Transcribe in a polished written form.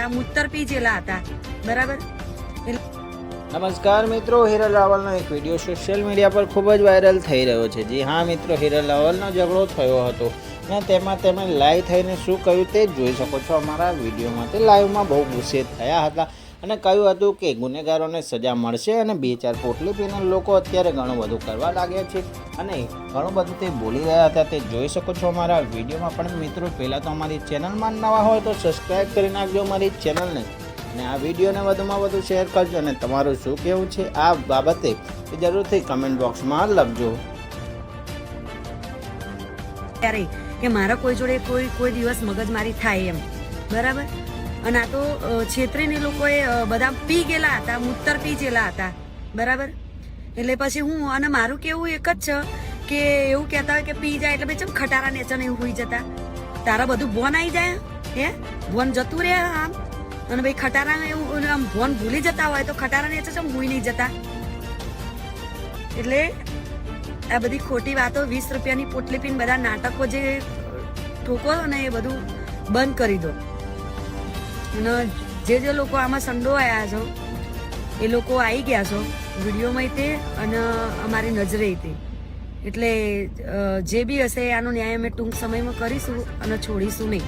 હતા, મૂતર પી ગયેલા હતા, બરાબર. નમસ્કાર મિત્રો, હિરલ રાવલનો એક વિડીયો સોશિયલ મીડિયા પર ખૂબ જ વાયરલ થઈ રહ્યો છે. જી હા મિત્રો, હિરલ રાવલનો ઝઘડો થયો હતો અને તેમાં તેમણે લાઈવ થઈને શું કહ્યું તે જોઈ શકો છો અમારા વિડીયોમાં. તે લાઈવમાં બહુ ગુસ્સે થયા હતા અને કહ્યું હતું કે ગુનેગારોને સજા મળશે અને 2-4 પોટલી પીને લોકો અત્યારે ઘણું બધું કરવા લાગ્યા છે અને ઘણું બધું તે બોલી રહ્યા હતા. તે જોઈ શકો છો અમારા વિડીયોમાં. પણ મિત્રો, પહેલાં તો અમારી ચેનલમાં નવા હોય તો સબસ્ક્રાઈબ કરી નાખજો અમારી ચેનલને અને આ વિડીયોને વધુમાં વધુ શેર કરજો અને તમારું શું કહેવું છે આ બાબતે એ જરૂરથી કમેન્ટ બોક્સમાં લખજો. ત્યારે કે મારા કોઈ જોડે કોઈ દિવસ મગજમારી થાય એમ, બરાબર. અને આ તો છેતરીને લોકોએ બધા પી ગયેલા હતા, મૂતર પી ગયેલા હતા, બરાબર. એટલે પછી હું અને મારું કેવું એક જ છે કે એવું કહેતા હોય કે પી જાય એટલે ભાઈ ચમ ખટારા નેચર એવું હોઈ જતા, તારા બધું ભોન આવી જાય, હે ભોન જતું રહે આમ. અને ભાઈ ખટારા એવું આમ ભોન ભૂલી જતા હોય તો ખટારા નેચર ચમ ભૂલી નહીં જતા. એટલે આ બધી ખોટી વાતો, 20 રૂપિયાની પોટલી પીને બધા નાટકો જે ઠોકો ને એ બધું બંધ કરી દો. અને જે લોકો આમાં સંડોવાયા છો એ લોકો આવી ગયા છો વિડીયોમાં તે અને અમારી નજરે તે. એટલે જે બી હશે આનો ન્યાય અમે ટૂંક સમયમાં કરીશું અને છોડીશું નહીં.